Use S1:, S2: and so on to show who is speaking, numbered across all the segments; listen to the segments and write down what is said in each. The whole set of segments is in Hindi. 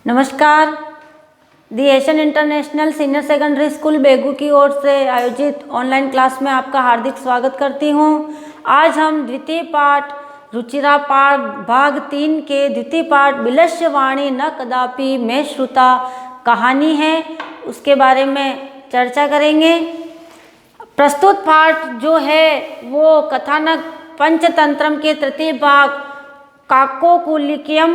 S1: नमस्कार। The Asian International Senior Secondary School Begu की ओर से आयोजित ऑनलाइन क्लास में आपका हार्दिक स्वागत करती हूं। आज हम द्वितीय पाठ रुचिरा पाठ भाग 3 के द्वितीय पाठ विलस्य वाणी न कदापि में श्रुता कहानी है, उसके बारे में चर्चा करेंगे। प्रस्तुत पाठ जो है वो कथानक पंचतंत्रम के तृतीय भाग काकोकुलिकयम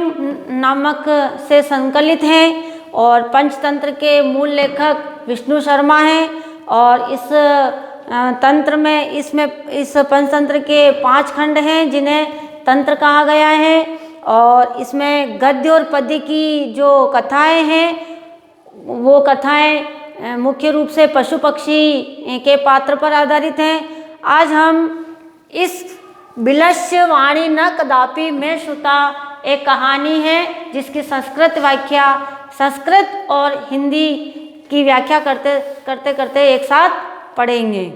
S1: नामक से संकलित हैं और पंचतंत्र के मूल लेखक विष्णु शर्मा हैं। और इस तंत्र में इस पंचतंत्र के 5 खंड हैं जिन्हें तंत्र कहा गया है। और इसमें गद्य और पद्य की जो कथाएं हैं वो कथाएं मुख्य रूप से पशु पक्षी के पात्र पर आधारित हैं। आज हम इस विलस्य वाणी न कदापि में श्रुता एक कहानी है जिसकी संस्कृत और हिंदी की व्याख्या करते एक साथ पढ़ेंगे।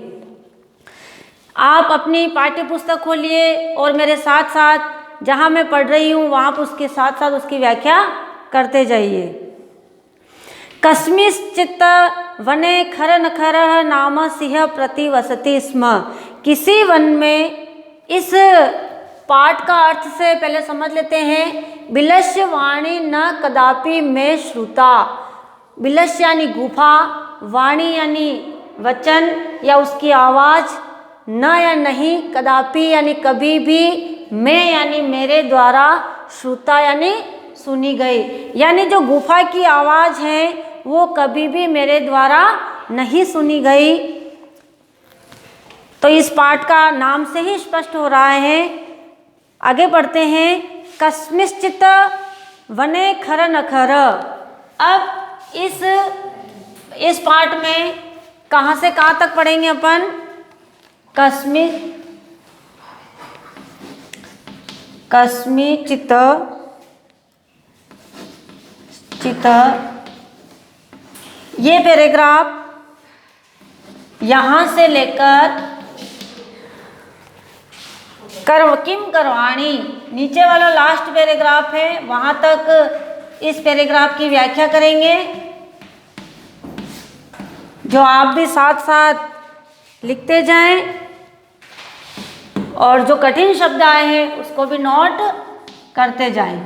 S1: आप अपनी पाठ्य पुस्तक खोलिए और मेरे साथ साथ जहाँ मैं पढ़ रही हूँ वहाँ पर उसके साथ साथ उसकी व्याख्या करते जाइए। कस्मिंश्चित् वने खरनखरः नाम सिंह प्रतिवसति स्म। किसी वन में, इस पाठ का अर्थ से पहले समझ लेते हैं। विलस्य वाणी न कदापि में श्रुता। विलस्य यानी गुफा, वाणी यानी वचन या उसकी आवाज़, न या नहीं, कदापि यानी कभी भी, मैं यानी मेरे द्वारा, श्रुता यानी सुनी गई। यानी जो गुफा की आवाज़ है वो कभी भी मेरे द्वारा नहीं सुनी गई। तो इस पाठ का नाम से ही स्पष्ट हो रहा है। आगे बढ़ते हैं। कस्मिंश्चित् वने खरनखर। अब इस पाठ में कहाँ से कहाँ तक पढ़ेंगे अपन? कस्मिंश्चित् ये पैराग्राफ यहाँ से लेकर किम करवाणी, नीचे वाला लास्ट पैराग्राफ है, वहाँ तक इस पैराग्राफ की व्याख्या करेंगे, जो आप भी साथ साथ लिखते जाएं और जो कठिन शब्द आए हैं उसको भी नोट करते जाएं।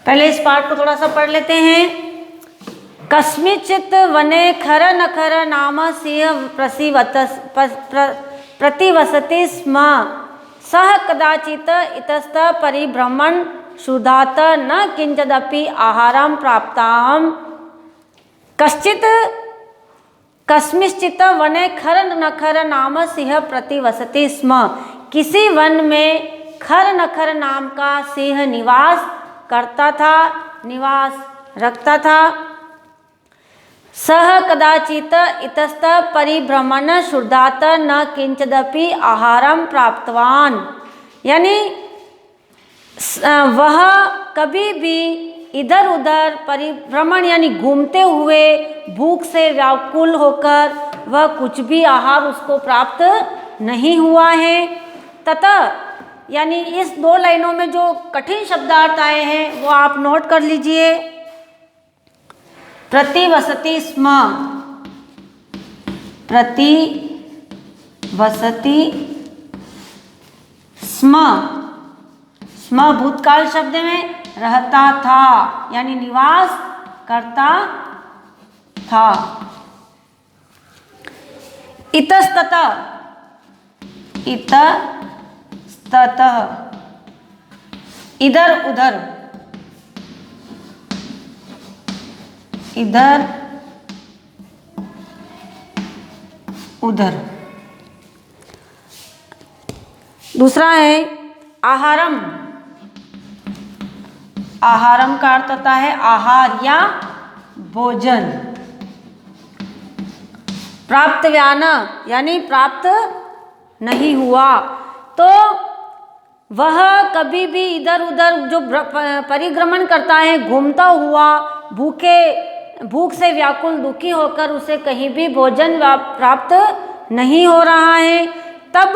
S1: पहले इस पाठ को थोड़ा सा पढ़ लेते हैं। कस्मिंश्चित् वने खरनखर नाम सिंह प्रतिवसति स्म। सः कदाचित् इतस्ततः परिभ्रमन् क्षुधात् न किंचिदपि आहारं प्राप्ताम्। कस्मिंश्चित् वने खरनखर नाम सिंह प्रतिवसति स्म। किसी वन में खरनखर नाम का सिंह निवास करता था, निवास रखता था। सह कदाचित् इतस्ततः परिभ्रमण क्षुधात् न किंचिदपि आहारं प्राप्तवान। यानी वह कभी भी इधर उधर परिभ्रमण यानी घूमते हुए भूख से व्याकुल होकर वह कुछ भी आहार उसको प्राप्त नहीं हुआ है। तथा यानी इस 2 लाइनों में जो कठिन शब्दार्थ आए हैं वो आप नोट कर लीजिए। प्रतिवसति स्म, प्रतिवसति स्म, स्म भूतकाल शब्द में रहता था यानी निवास करता था। इतस्ततः, इधर उधर, इधर उधर। दूसरा है आहारम। आहारम का अर्थ होता है आहार या भोजन। प्राप्त व्यान यानी प्राप्त नहीं हुआ। तो वह कभी भी इधर उधर जो परिभ्रमण करता है, घूमता हुआ, भूख से व्याकुल दुखी होकर उसे कहीं भी भोजन प्राप्त नहीं हो रहा है। तब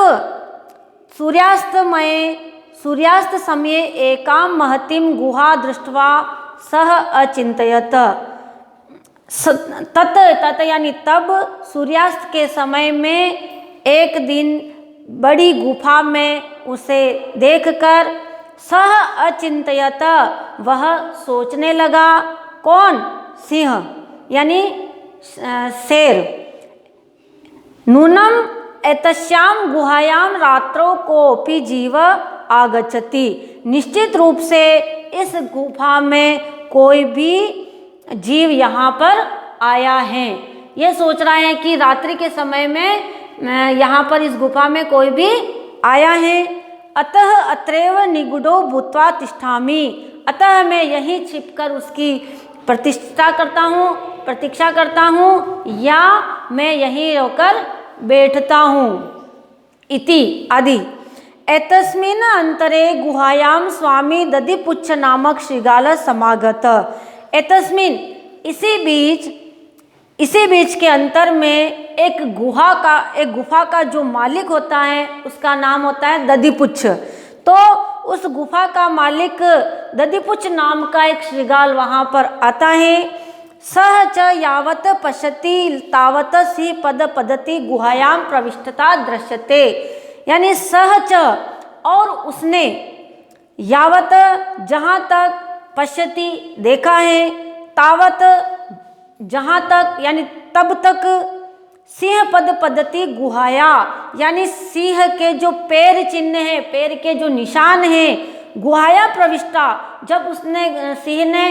S1: सूर्यास्त समये एकां महतीं गुहा दृष्ट्वा सः अचिन्तयत्। तत यानी तब सूर्यास्त के समय में एक दिन बड़ी गुफा में उसे देखकर सह अचिंतयत वह सोचने लगा। कौन? सिंह यानी शेर। नूनम एतस्याम गुहायां रात्रौ कोऽपि जीव आगच्छति। निश्चित रूप से इस गुफा में कोई भी जीव यहाँ पर आया है। ये सोच रहा है कि रात्रि के समय में यहाँ पर इस गुफा में कोई भी आया है। अतः अत्रैव निगूढ़ो भूत्वा तिष्ठामि। अतः मैं यहीं छिपकर उसकी प्रतीक्षा करता हूँ या मैं यहीं होकर बैठता हूँ। इति आदि। एतस्मिन् अंतरे गुहायां स्वामी दधिपुच्छ नामक शृगाल समागत। एतस्मिन् इसी बीच के अंतर में एक गुफा का जो मालिक होता है उसका नाम होता है दधिपुच्छ। तो उस गुफा का मालिक दधिपुच्छ नाम का एक शृगाल वहाँ पर आता है। सह च यावत पश्यति तावत सिंह पद पदति गुहायां प्रविष्टता दृश्यते। यानी सह च और उसने यावत जहाँ तक पश्यति देखा है तावत जहाँ तक यानी तब तक सिंह पद पद्धति गुहाया यानी सिंह के जो पैर चिन्ह हैं, पैर के जो निशान हैं, गुहाया प्रविष्टा जब सिंह ने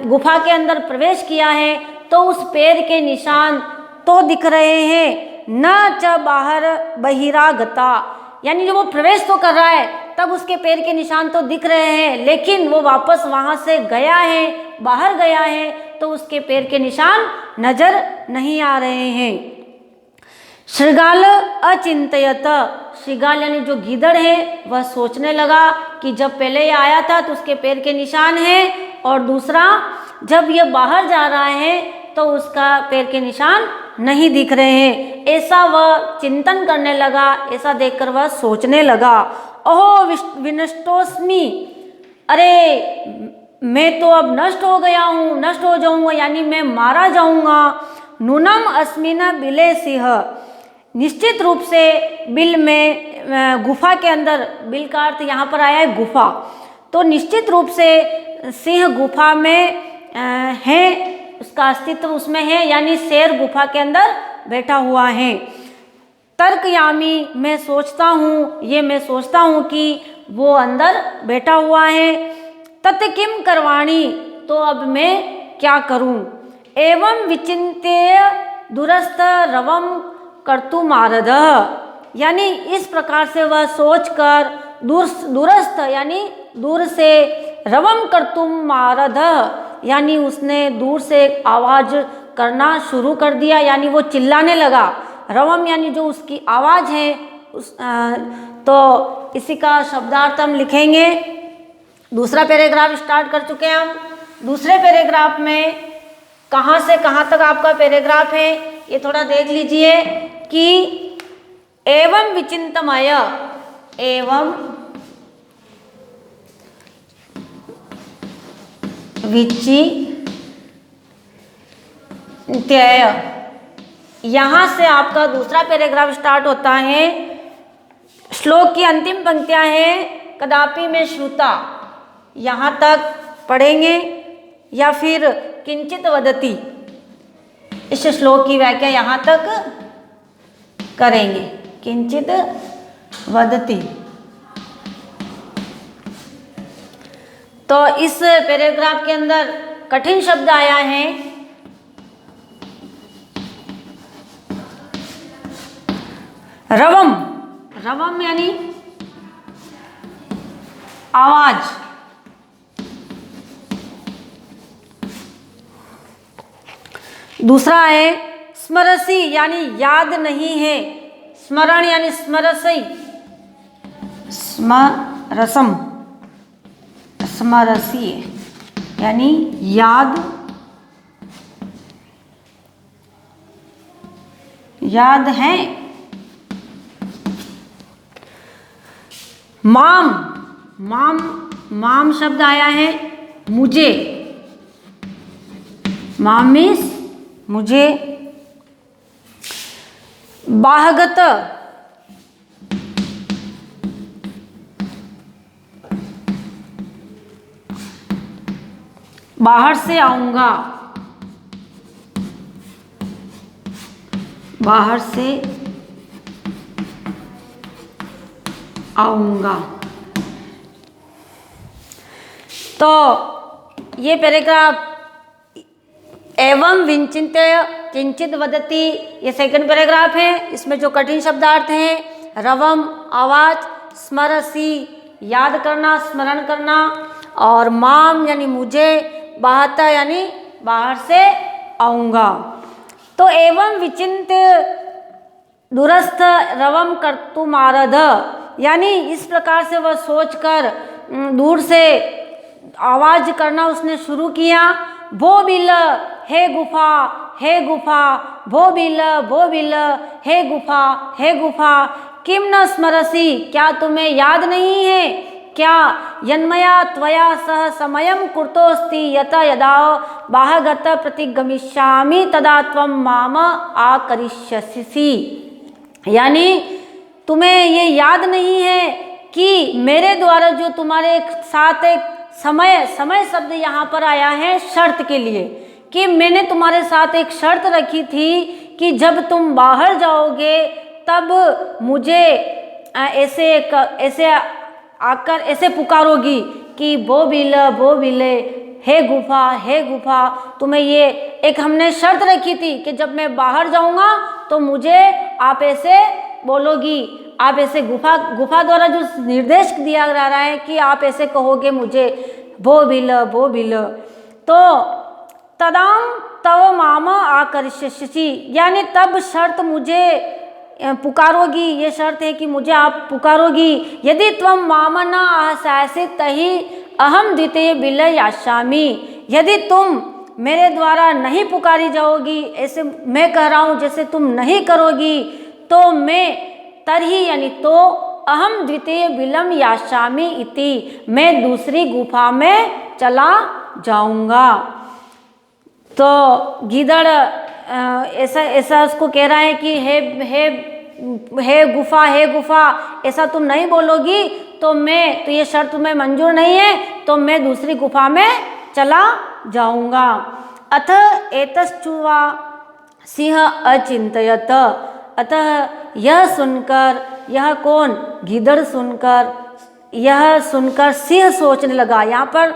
S1: गुफा के अंदर प्रवेश किया है तो उस पैर के निशान तो दिख रहे हैं। न च बाहर बहिरागता यानी जब वो प्रवेश तो कर रहा है तब उसके पैर के निशान तो दिख रहे हैं, लेकिन वो वापस वहाँ से गया है, बाहर गया है तो उसके पैर के निशान नजर नहीं आ रहे हैं। शृगाल अचिंतयत। शृगाल यानी जो गीदड़ है वह सोचने लगा कि जब पहले ये आया था तो उसके पैर के निशान हैं और दूसरा जब ये बाहर जा रहा है तो उसका पैर के निशान नहीं दिख रहे हैं। ऐसा वह चिंतन करने लगा, ऐसा देखकर वह सोचने लगा। ओहो विनष्टोस्मि। अरे मैं तो अब नष्ट हो गया हूँ, नष्ट हो जाऊँगा यानी मैं मारा जाऊँगा। नूनम अस्मिन बिले सिंह। निश्चित रूप से बिल में गुफा के अंदर, बिल का अर्थ यहाँ पर आया है गुफा, तो निश्चित रूप से सिंह गुफा में है, उसका अस्तित्व उसमें है यानी शेर गुफा के अंदर बैठा हुआ है। तर्कयामी मैं सोचता हूँ कि वो अंदर बैठा हुआ है। तत् किम करवाणी तो अब मैं क्या करूं। एवं विचिन्त्य दूरस्थ रवम कर्तुमारध। यानी इस प्रकार से वह सोचकर दूरस्थ यानी दूर से रवम कर्तुमारध यानी उसने दूर से आवाज करना शुरू कर दिया, यानी वो चिल्लाने लगा। रवम यानी जो उसकी आवाज है तो इसी का शब्दार्थ हम लिखेंगे। दूसरा पैराग्राफ स्टार्ट कर चुके हैं हम। दूसरे पैराग्राफ में कहाँ से कहाँ तक आपका पैराग्राफ है ये थोड़ा देख लीजिए कि एवं विचिंतमय, एवं विचिन्त्य, यहाँ से आपका दूसरा पैराग्राफ स्टार्ट होता है। श्लोक की अंतिम पंक्तियाँ हैं कदापि में श्रुता, यहाँ तक पढ़ेंगे या फिर किंचित वदति, इस श्लोक की व्याख्या यहाँ तक करेंगे। किंचित वदति, तो इस पैराग्राफ के अंदर कठिन शब्द आया है रवम। रवम यानी आवाज। दूसरा है स्मरसी यानी याद नहीं है। स्मरण यानी स्मरसी, स्मरसम, स्मरसी यानी याद है। माम माम, माम शब्द आया है मुझे, माम मीन्स मुझे। बाहगत, बाहर से आऊंगा, बाहर से आऊंगा। तो ये पैराग्राफ एवं विचिंत किंचित वदति, ये सेकंड पैराग्राफ है। इसमें जो कठिन शब्दार्थ हैं रवम आवाज, स्मरसी याद करना, स्मरण करना, और माम यानी मुझे, बाहत यानी बाहर से आऊंगा। तो एवं विचिंत दूरस्थ रवम कर्तुमारध, यानी इस प्रकार से वह सोचकर दूर से आवाज करना उसने शुरू किया। भो बिल हे गुफा, हे गुफा, भो बिल हे गुफा, हे गुफा, किम न स्मरसि, क्या तुम्हें याद नहीं है क्या, यन्मया त्वया सह समयम कुर्तोस्ति यत यदा बाहगत प्रतिगमिष्यामि तदा त्वं माम आकरिष्यसि, यानी तुम्हें ये याद नहीं है कि मेरे द्वारा जो तुम्हारे साथ एक समय शब्द यहाँ पर आया है शर्त के लिए, कि मैंने तुम्हारे साथ एक शर्त रखी थी कि जब तुम बाहर जाओगे तब मुझे ऐसे आकर ऐसे पुकारोगी कि बो बिले हे गुफा, हे गुफा। तुम्हें ये एक हमने शर्त रखी थी कि जब मैं बाहर जाऊंगा तो मुझे आप ऐसे बोलोगी, आप ऐसे गुफा द्वारा जो निर्देश दिया जा रहा है कि आप ऐसे कहोगे मुझे बो बिल। तो तदाम तव माम आकर्षसि, यानी तब शर्त मुझे पुकारोगी, ये शर्त है कि मुझे आप पुकारोगी। यदि त्वं माम न आहसासि तहि अहम द्वितीय बिल यास्यामि, यदि तुम मेरे द्वारा नहीं पुकारी जाओगी, ऐसे मैं कह रहा हूँ जैसे तुम नहीं करोगी, तो मैं तरही यानी तो अहम द्वितीय बिलम यास्यामि इति, मैं दूसरी गुफा में चला जाऊंगा। तो गीदड़ ऐसा उसको कह रहा है कि हे गुफा, ऐसा तुम नहीं बोलोगी तो ये शर्त तुम्हें मंजूर नहीं है, तो मैं दूसरी गुफा में चला जाऊंगा। अथ एतश्चुवा सिंह अचिंतयत, अतः यह सुनकर, यह कौन, गीदड़ सुनकर, यह सुनकर सिंह सोचने लगा। यहाँ पर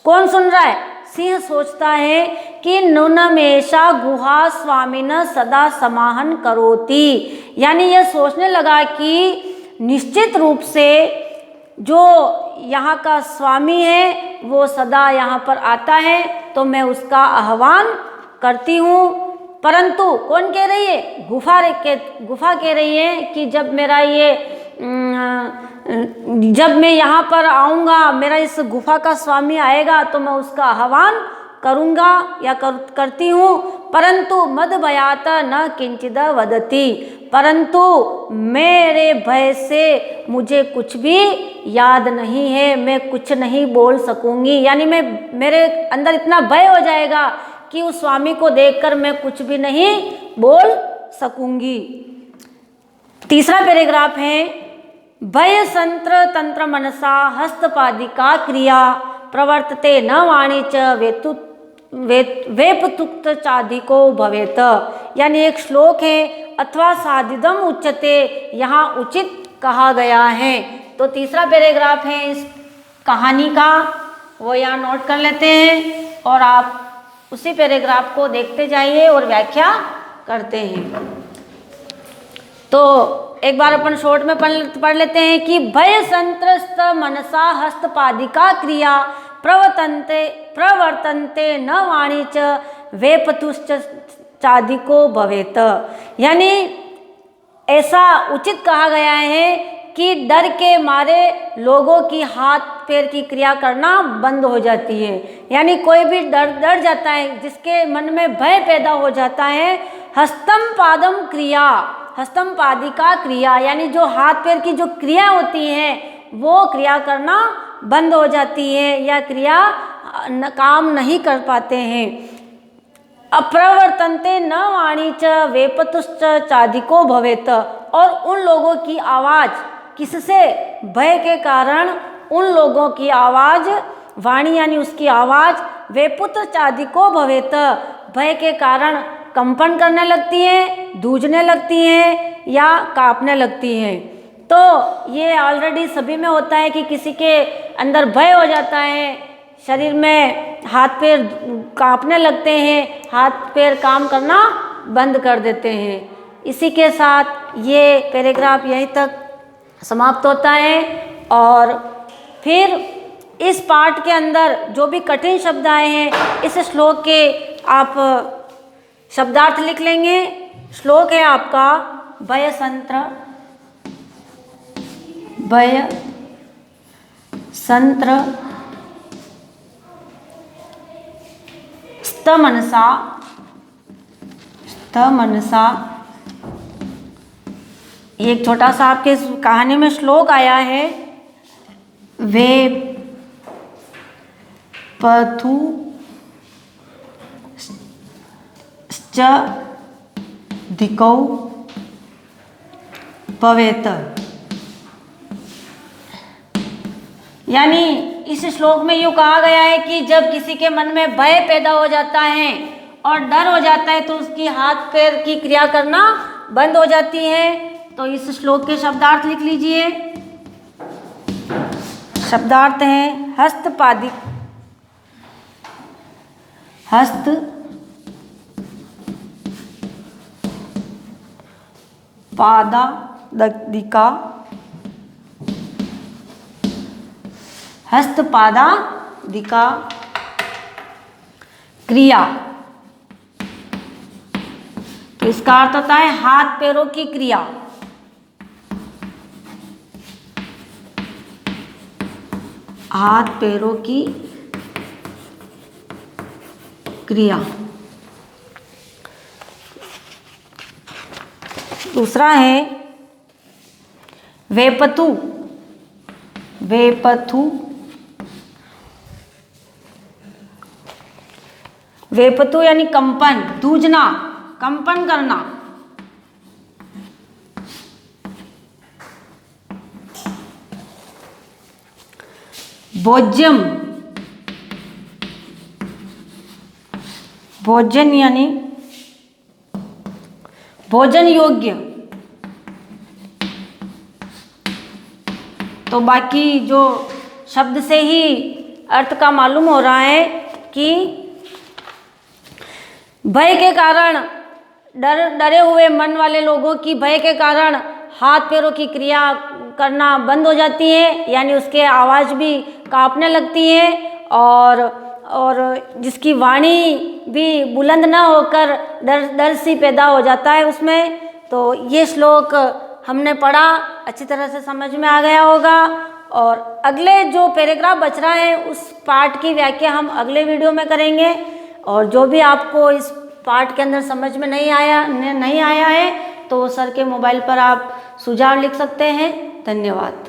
S1: कौन सुन रहा है, सिंह सोचता है कि नूनमेषा गुहा स्वामिन सदा समाहन करोति, यानी यह सोचने लगा कि निश्चित रूप से जो यहाँ का स्वामी है वो सदा यहाँ पर आता है, तो मैं उसका आह्वान करती हूँ। परंतु कौन कह रही है, गुफा कह रही है कि जब मैं यहाँ पर आऊँगा, मेरा इस गुफा का स्वामी आएगा तो मैं उसका आह्वान करूँगा या करती हूँ। परंतु मद भयात न किंचिद वदति, परंतु मेरे भय से मुझे कुछ भी याद नहीं है, मैं कुछ नहीं बोल सकूँगी, यानी मेरे अंदर इतना भय हो जाएगा कि उस स्वामी को देखकर मैं कुछ भी नहीं बोल सकूँगी। तीसरा पैराग्राफ है, भय संत्र तंत्र मनसा हस्तपादिका क्रिया प्रवर्तते न वाणी च वेपतुक्त चाधिको भवेत, यानी एक श्लोक है, अथवा साधिदम उच्चते, यहाँ उचित कहा गया है। तो तीसरा पैराग्राफ है इस कहानी का, वो यहाँ नोट कर लेते हैं और आप उसी पैराग्राफ को देखते जाइए और व्याख्या करते हैं। तो एक बार अपन शॉर्ट में पढ़ लेते हैं कि भय संत्रस्त मनसा हस्तपादिका क्रिया प्रवर्तन्ते न वाणी च वेपतुश्च चाधिको भवेत, यानी ऐसा उचित कहा गया है कि डर के मारे लोगों की हाथ पैर की क्रिया करना बंद हो जाती है, यानी कोई भी डर जाता है, जिसके मन में भय पैदा हो जाता है। हस्तम पादम क्रिया, हस्तम पादिका क्रिया, यानी जो हाथ पैर की जो क्रिया होती हैं वो क्रिया करना बंद हो जाती है या क्रिया काम नहीं कर पाते हैं। अप्रवर्तन्ते न वाणी च वेपतुश्च चाधिको भवेत, और उन लोगों की आवाज़ किससे, भय के कारण उन लोगों की आवाज़, वाणी यानी उसकी आवाज़, वेपुत्र चाधिको भवेत, भय के कारण कंपन करने लगती है, दूझने लगती है या कांपने लगती है। तो ये ऑलरेडी सभी में होता है कि किसी के अंदर भय हो जाता है, शरीर में हाथ पैर कांपने लगते हैं, हाथ पैर काम करना बंद कर देते हैं। इसी के साथ ये पैराग्राफ यहीं तक समाप्त होता है। और फिर इस पाठ के अंदर जो भी कठिन शब्द आए हैं, इस श्लोक के आप शब्दार्थ लिख लेंगे। श्लोक है आपका भयसंत्र, भयसंत्र स्तमनसा, स्तमनसा। एक छोटा सा आपके कहानी में श्लोक आया है, वे पथु च दिकौ भवेत, यानी इस श्लोक में यूँ कहा गया है कि जब किसी के मन में भय पैदा हो जाता है और डर हो जाता है तो उसकी हाथ पैर की क्रिया करना बंद हो जाती है। तो इस श्लोक के शब्दार्थ लिख लीजिए। शब्दार्थ हैं हस्तपादिक, हस्त पादादिका, हस्तपादादिका क्रिया। तो इसका अर्थ होता है हाथ पैरों की क्रिया। हाथ पैरों की क्रिया। दूसरा है वेपतु, वेपथु, वेपतु यानी कंपन, दूजना, कंपन करना। भोज्यम, भोजन यानी भोजन योग्य। तो बाकी जो शब्द से ही अर्थ का मालूम हो रहा है कि भय के कारण, डरे हुए मन वाले लोगों की भय के कारण हाथ पैरों की क्रिया करना बंद हो जाती है, यानी उसके आवाज़ भी कांपने लगती है और जिसकी वाणी भी बुलंद ना होकर डर सी पैदा हो जाता है उसमें। तो ये श्लोक हमने पढ़ा, अच्छी तरह से समझ में आ गया होगा। और अगले जो पैराग्राफ बच रहा है उस पाठ की व्याख्या हम अगले वीडियो में करेंगे। और जो भी आपको इस पाठ के अंदर समझ में नहीं आया है तो सर के मोबाइल पर आप सुझाव लिख सकते हैं। धन्यवाद।